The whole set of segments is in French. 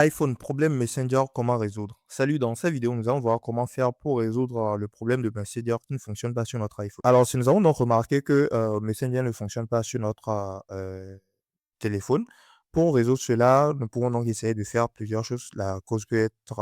iPhone, problème Messenger, comment résoudre? Salut, dans cette vidéo, nous allons voir comment faire pour résoudre le problème de Messenger qui ne fonctionne pas sur notre iPhone. Alors, si nous avons donc remarqué que Messenger ne fonctionne pas sur notre téléphone, pour résoudre cela, nous pouvons donc essayer de faire plusieurs choses. La cause peut être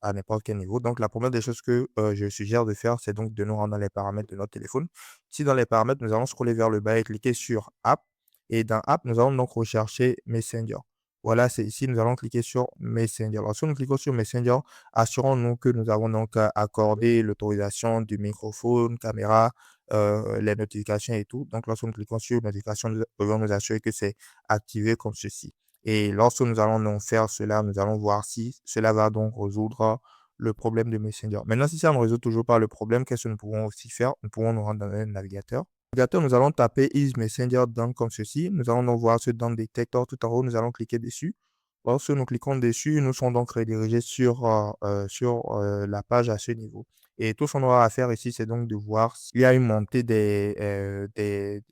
à n'importe quel niveau. Donc, la première des choses que je suggère de faire, c'est donc de nous rendre dans les paramètres de notre téléphone. Si dans les paramètres, nous allons scroller vers le bas et cliquer sur App. Et dans App, nous allons donc rechercher Messenger. Voilà, c'est ici, nous allons cliquer sur Messenger. Lorsque nous cliquons sur Messenger, assurons-nous que nous avons donc accordé l'autorisation du microphone, caméra, les notifications et tout. Donc, lorsque nous cliquons sur notification, nous devons nous assurer que c'est activé comme ceci. Et lorsque nous allons donc faire cela, nous allons voir si cela va donc résoudre le problème de Messenger. Maintenant, si ça ne résout toujours pas le problème, qu'est-ce que nous pouvons aussi faire? Nous pouvons nous rendre dans un navigateur. Navigateur, nous allons taper Is Messenger Down comme ceci. Nous allons donc voir ce Down Detector tout en haut. Nous allons cliquer dessus. Lorsque nous cliquons dessus, nous serons donc redirigés sur la page à ce niveau. Et tout ce qu'on aura à faire ici, c'est donc de voir s'il y a une montée des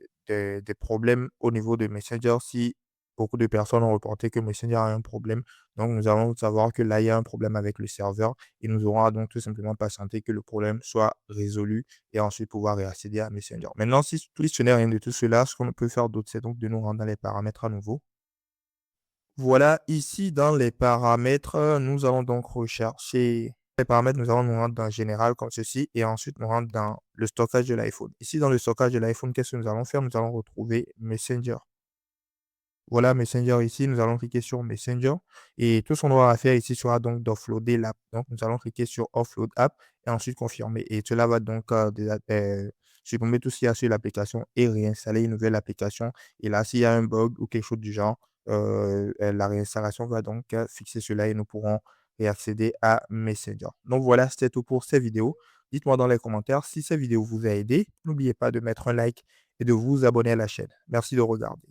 problèmes au niveau de Messenger. Si beaucoup de personnes ont reporté que Messenger a un problème, donc nous allons savoir que là, il y a un problème avec le serveur et nous aurons à donc tout simplement patienter que le problème soit résolu et ensuite pouvoir réaccéder à Messenger. Maintenant, si ce n'est rien de tout cela, ce qu'on peut faire d'autre, c'est donc de nous rendre dans les paramètres à nouveau. Voilà, ici dans les paramètres, nous allons donc rechercher les paramètres, nous allons nous rendre dans général comme ceci et ensuite nous rendre dans le stockage de l'iPhone. Ici, dans le stockage de l'iPhone, qu'est-ce que nous allons faire? Nous allons retrouver Messenger. Voilà, Messenger ici, nous allons cliquer sur Messenger et tout ce qu'on aura à faire ici sera donc d'offloader l'app. Donc, nous allons cliquer sur Offload App et ensuite confirmer. Et cela va donc supprimer tout ce qu'il y a sur l'application et réinstaller une nouvelle application. Et là, s'il y a un bug ou quelque chose du genre, la réinstallation va donc fixer cela et nous pourrons réaccéder à Messenger. Donc voilà, c'était tout pour cette vidéo. Dites-moi dans les commentaires si cette vidéo vous a aidé. N'oubliez pas de mettre un like et de vous abonner à la chaîne. Merci de regarder.